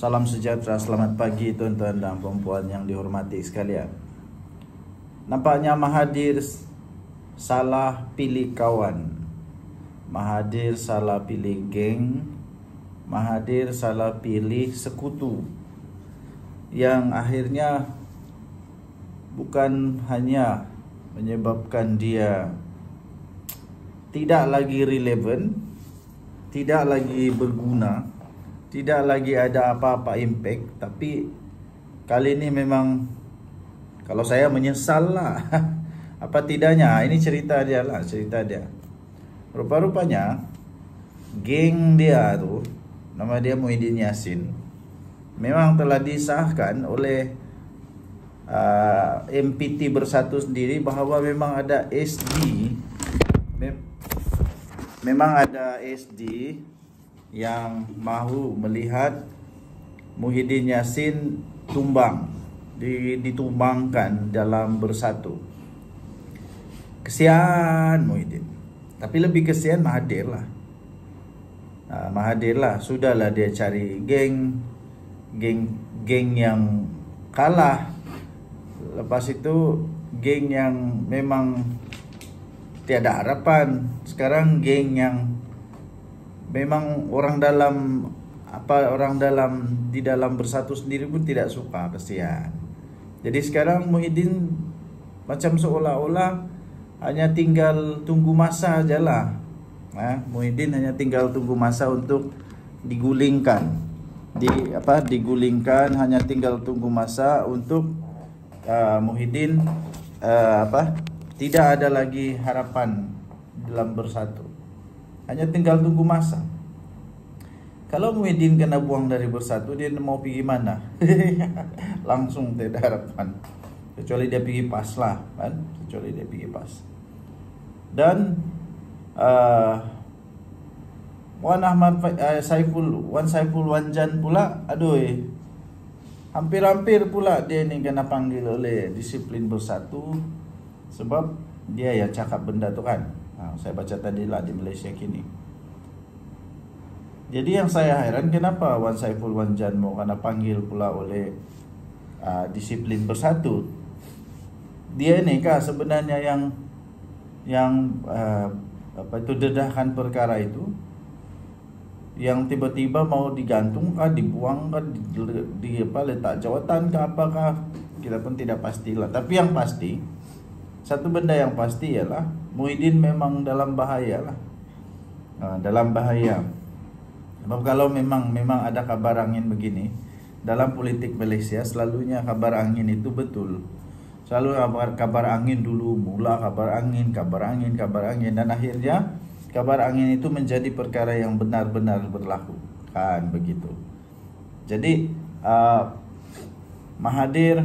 Salam sejahtera, selamat pagi tuan-tuan dan puan-puan yang dihormati sekalian. Nampaknya Mahathir salah pilih kawan, Mahathir salah pilih geng, Mahathir salah pilih sekutu, yang akhirnya bukan hanya menyebabkan dia tidak lagi relevan, tidak lagi berguna, tidak lagi ada apa-apa impact, tapi kali ini memang kalau saya menyesal lah. Apa tidaknya, ini cerita dia lah, cerita dia. Rupa-rupanya geng dia tuh, nama dia Muhyiddin Yassin, memang telah disahkan oleh MPT Bersatu sendiri bahwa memang ada SD, memang ada SD yang mahu melihat Muhyiddin Yassin tumbang, ditumbangkan dalam Bersatu. Kesian Muhyiddin, tapi lebih kesian Mahathir lah. Mahathir lah, sudahlah dia cari geng yang kalah. Lepas itu geng yang memang tiada harapan. Sekarang geng yang memang orang dalam di dalam Bersatu sendiri pun tidak suka, kesian. Jadi sekarang Muhyiddin macam seolah-olah hanya tinggal tunggu masa aja lah. Muhyiddin hanya tinggal tunggu masa untuk digulingkan. Digulingkan, hanya tinggal tunggu masa untuk Muhyiddin tidak ada lagi harapan dalam Bersatu. Hanya tinggal tunggu masa. Kalau Muhyiddin kena buang dari Bersatu, dia mau pergi mana? Langsung tidak harapan. Kecuali dia pergi PAS lah, kan? Kecuali dia pergi PAS. Dan Wan Saiful Wanjan pula, hampir-hampir pula dia ni kena panggil oleh disiplin Bersatu, sebab dia yang cakap benda tu kan. Saya baca tadi lah di Malaysia kini. Jadi yang saya heran, kenapa Wan Saiful Wanjan mau kena panggil pula oleh disiplin Bersatu? Dia ni kah sebenarnya yang dedahkan perkara itu, yang tiba-tiba mau digantung kah, dibuang kah, letak jawatan kah, apakah, kita pun tidak pastilah. Tapi yang pasti, satu benda yang pasti ialah Muhyiddin memang dalam bahaya lah. Dalam bahaya. Sebab kalau memang ada kabar angin begini, dalam politik Malaysia selalunya kabar angin itu betul. Selalu kabar angin dulu, mula kabar angin, dan akhirnya kabar angin itu menjadi perkara yang benar-benar berlaku, kan begitu. Jadi Mahathir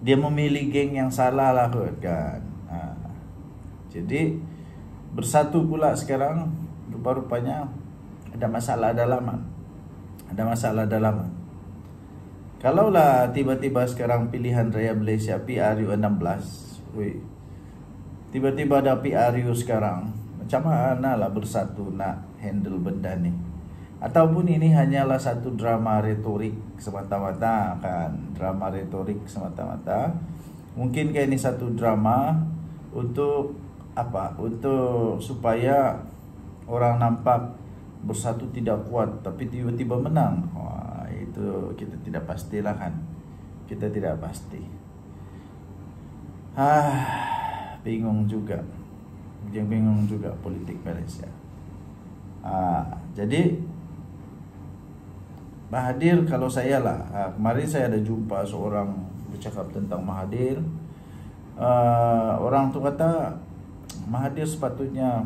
dia memilih geng yang salah lah kan. Jadi Bersatu pula sekarang rupa-rupanya ada masalah dalaman. Kalaulah tiba-tiba sekarang pilihan raya Malaysia PRU 16, tiba-tiba ada PRU sekarang, macam mana lah Bersatu nak handle benda ni? Ataupun ini hanyalah satu drama retorik semata-mata, kan? Drama retorik semata-mata. Mungkinkah ini satu drama untuk apa? Untuk supaya orang nampak Bersatu tidak kuat, tapi tiba-tiba menang. Wah, itu kita tidak pastilah, kan? Kita tidak pasti. Bingung juga politik Malaysia. Jadi Mahathir, kalau saya lah, kemarin saya ada jumpa seorang bercakap tentang Mahathir. Orang tu kata Mahathir sepatutnya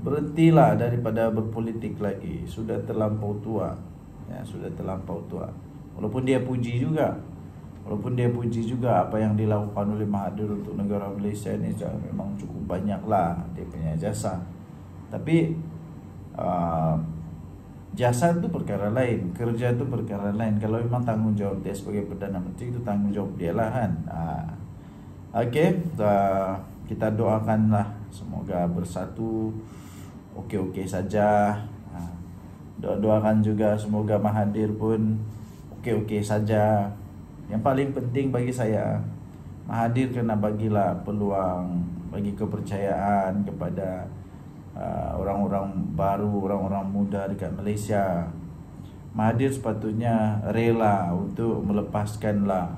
berhentilah daripada berpolitik lagi, sudah terlampau tua. Sudah terlampau tua. Walaupun dia puji juga apa yang dilakukan oleh Mahathir untuk negara Malaysia ini, memang cukup banyak lah dia punya jasa. Tapi jasa itu perkara lain, kerja itu perkara lain. Kalau memang tanggung jawab dia sebagai Perdana Menteri, itu tanggung jawab dia lah, kan. Kita doakanlah semoga Bersatu oke-oke saja. Doakan juga semoga Mahathir pun oke-oke saja. Yang paling penting bagi saya, Mahathir kena bagilah peluang, bagi kepercayaan kepada orang-orang baru, orang-orang muda dekat Malaysia. Mahathir sepatutnya rela untuk melepaskanlah.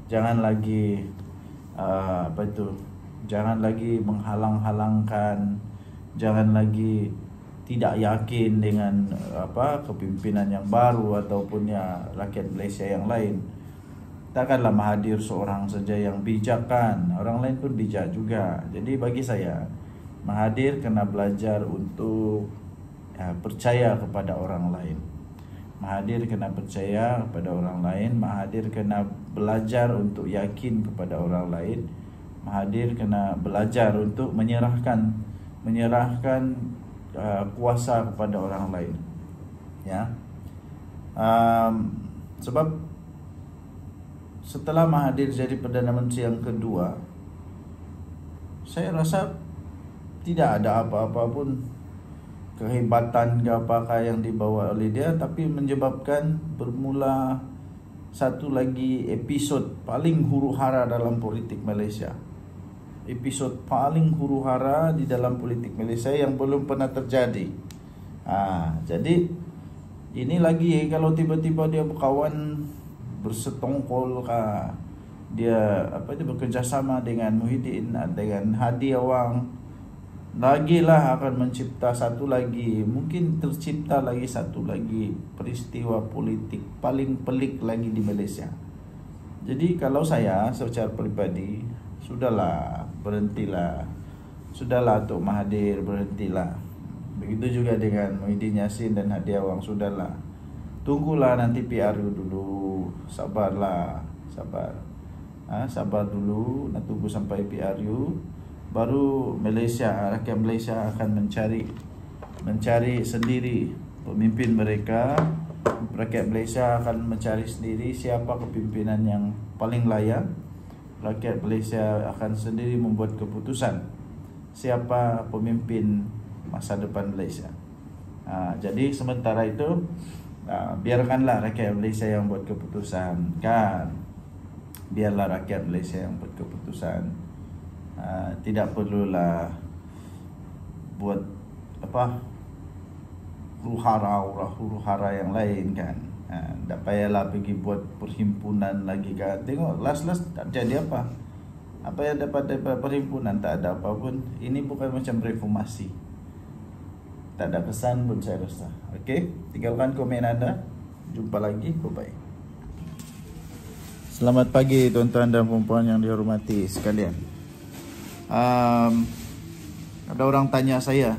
Jangan lagi jangan lagi menghalang-halangkan, jangan lagi tidak yakin dengan kepimpinan yang baru ataupun ya rakyat Malaysia yang lain. Takkanlah Mahathir seorang saja yang bijak kan, orang lain pun bijak juga. Jadi bagi saya, Mahathir kena belajar untuk percaya kepada orang lain. Mahathir kena percaya kepada orang lain. Mahathir kena belajar untuk yakin kepada orang lain. Mahathir kena belajar untuk menyerahkan kuasa kepada orang lain. Ya, sebab setelah Mahathir jadi Perdana Menteri yang kedua, saya rasa tidak ada apa-apa pun kehebatan ke apakah yang dibawa oleh dia, tapi menyebabkan bermula satu lagi episod paling huru-hara dalam politik Malaysia. Episod paling huru-hara di dalam politik Malaysia yang belum pernah terjadi. Jadi ini lagi kalau tiba-tiba dia berkawan bersetongkol dia bekerjasama dengan Muhyiddin, dengan Hadi Awang, lagilah akan mencipta mungkin tercipta lagi satu lagi peristiwa politik paling pelik lagi di Malaysia. Jadi kalau saya secara pribadi, berhentilah. Sudahlah untuk Mahathir, berhentilah. Begitu juga dengan Muhyiddin Yassin dan Hadi Awang, sudahlah. Tunggulah nanti PRU dulu, sabarlah, sabar dulu, nak tunggu sampai PRU, baru rakyat Malaysia akan mencari sendiri pemimpin mereka. Rakyat Malaysia akan mencari sendiri siapa kepimpinan yang paling layak. Rakyat Malaysia akan sendiri membuat keputusan siapa pemimpin masa depan Malaysia. Jadi sementara itu biarkanlah rakyat Malaysia yang buat keputusan kan. Biarlah rakyat Malaysia yang buat keputusan. Tidak perlulah buat huru-hara yang lain kan. Tak payahlah pergi buat perhimpunan lagi kan. Tengok last tak jadi apa yang dapat daripada perhimpunan, tak ada apa pun. Ini bukan macam reformasi, tak ada kesan pun saya rasa. Okey, tinggalkan komen anda. Jumpa lagi, bye-bye. Selamat pagi tuan-tuan dan puan-puan yang dihormati sekalian. Ada orang tanya saya,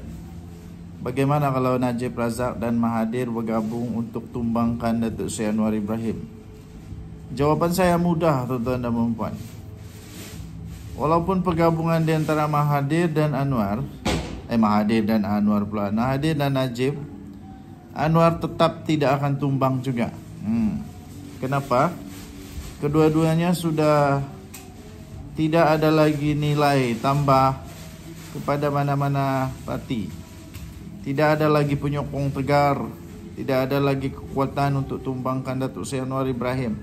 bagaimana kalau Najib Razak dan Mahathir bergabung untuk tumbangkan Datuk Seri Anwar Ibrahim? Jawapan saya mudah tuan-tuan dan puan-puan. Walaupun pergabungan di antara Mahathir dan Anwar dan Najib, Anwar tetap tidak akan tumbang juga. Kenapa? Kedua-duanya sudah tidak ada lagi nilai tambah kepada mana-mana parti. Tidak ada lagi penyokong tegar, tidak ada lagi kekuatan untuk tumbangkan Datuk Seri Anwar Ibrahim.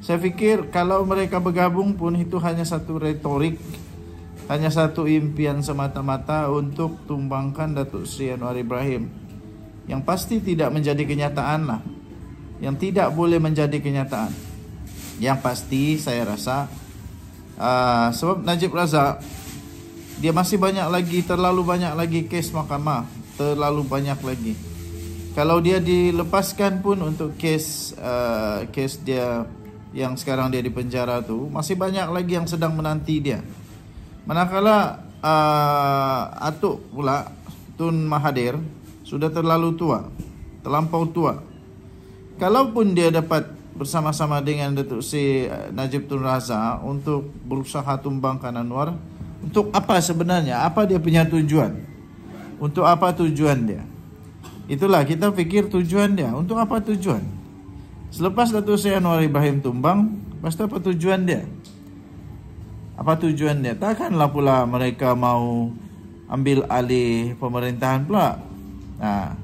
Saya fikir kalau mereka bergabung pun itu hanya satu retorik, hanya satu impian semata-mata untuk tumbangkan Datuk Seri Anwar Ibrahim, yang pasti tidak menjadi kenyataan lah, yang tidak boleh menjadi kenyataan. Yang pasti saya rasa sebab Najib Razak, dia masih terlalu banyak lagi kes mahkamah, terlalu banyak lagi. Kalau dia dilepaskan pun untuk kes dia yang sekarang dia di penjara tu, masih banyak lagi yang sedang menanti dia. Manakala atuk pula Tun Mahathir sudah terlalu tua, terlampau tua. Kalaupun dia dapat bersama-sama dengan Datuk Seri Najib Tun Razak untuk berusaha tumbangkan Anwar, untuk apa sebenarnya? Apa dia punya tujuan? Untuk apa tujuan dia? Itulah kita fikir tujuan dia. Untuk apa tujuan? Selepas Datuk Seri Anwar Ibrahim tumbang, lepas itu apa tujuan dia? Apa tujuan dia? Takkanlah pula mereka mau ambil alih pemerintahan pula. Nah,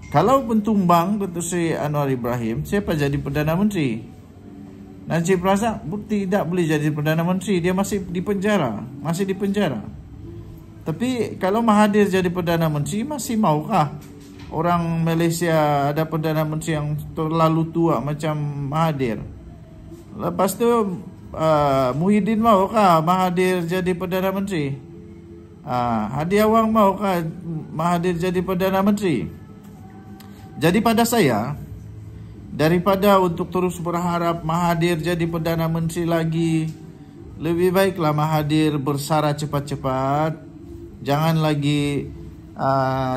kalau pun tumbang Datuk Seri Anwar Ibrahim, siapa jadi Perdana Menteri? Najib Razak tidak boleh jadi Perdana Menteri, dia masih di penjara. Tapi kalau Mahathir jadi Perdana Menteri, masih maukah orang Malaysia ada Perdana Menteri yang terlalu tua macam Mahathir? Lepas tu Muhyiddin maukah Mahathir jadi Perdana Menteri? Hadi Awang maukah Mahathir jadi Perdana Menteri? Jadi pada saya, daripada untuk terus berharap Mahathir jadi Perdana Menteri lagi, lebih baiklah Mahathir bersara cepat-cepat. Jangan lagi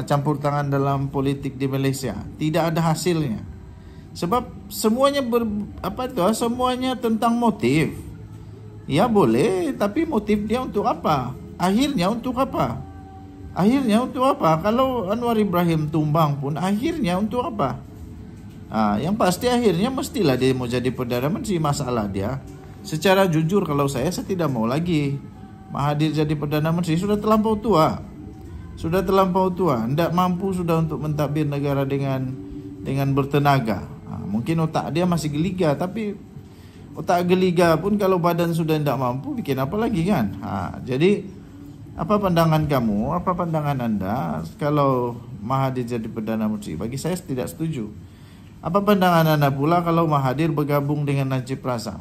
campur tangan dalam politik di Malaysia. Tidak ada hasilnya. Sebab semuanya semuanya tentang motif. Ya boleh, tapi motif dia untuk apa? Akhirnya untuk apa? Kalau Anwar Ibrahim tumbang pun akhirnya untuk apa? Yang pasti akhirnya mestilah dia mau jadi Perdana Menteri. Masalah dia, secara jujur kalau saya tidak mau lagi Mahathir jadi Perdana Menteri. Sudah terlampau tua. Tidak mampu sudah untuk mentadbir negara dengan bertenaga. Mungkin otak dia masih geliga, tapi otak geliga pun kalau badan sudah tidak mampu, bikin apa lagi kan? Jadi apa pandangan kamu? Apa pandangan anda kalau Mahathir jadi Perdana Menteri? Bagi saya tidak setuju. Apa pandangan anda pula kalau Mahathir bergabung dengan Najib Razak?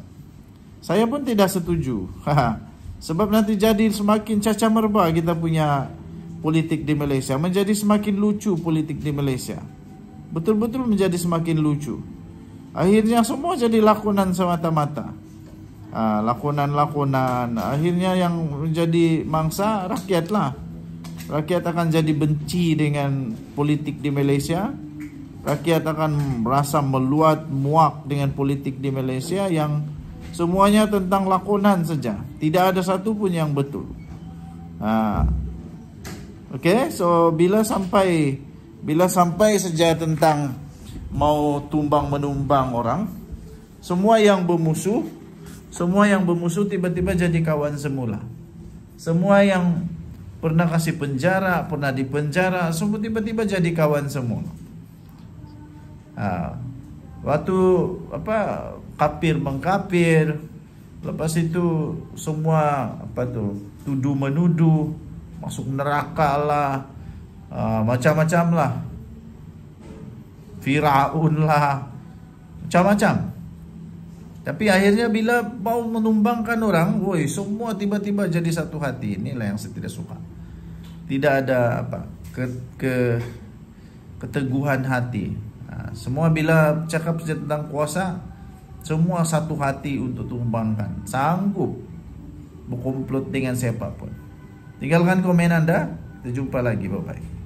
Saya pun tidak setuju. Sebab nanti jadi semakin caca merbak kita punya politik di Malaysia. Menjadi semakin lucu politik di Malaysia. Betul-betul menjadi semakin lucu. Akhirnya semua jadi lakonan semata-mata. Lakonan. Akhirnya yang menjadi mangsa rakyatlah. Rakyat akan jadi benci dengan politik di Malaysia. Rakyat akan merasa muak dengan politik di Malaysia yang semuanya tentang lakonan saja. Tidak ada satu pun yang betul. Okay, so bila sampai saja tentang mau tumbang menumbang orang, semua yang bermusuh tiba-tiba jadi kawan semula. Semua yang pernah kasih penjara, pernah dipenjara, semua tiba-tiba jadi kawan semua. Waktu kafir mengkafir, lepas itu semua tuduh menuduh, masuk neraka lah, macam-macam lah, Firaun lah, macam-macam. Tapi akhirnya bila mau menumbangkan orang, semua tiba-tiba jadi satu hati. Inilah yang saya tidak suka. Tidak ada keteguhan hati. Semua bila cakap tentang kuasa, semua satu hati untuk tumbangkan. Sanggup berkomplot dengan siapapun. Tinggalkan komen anda. Kita jumpa lagi. Bye-bye.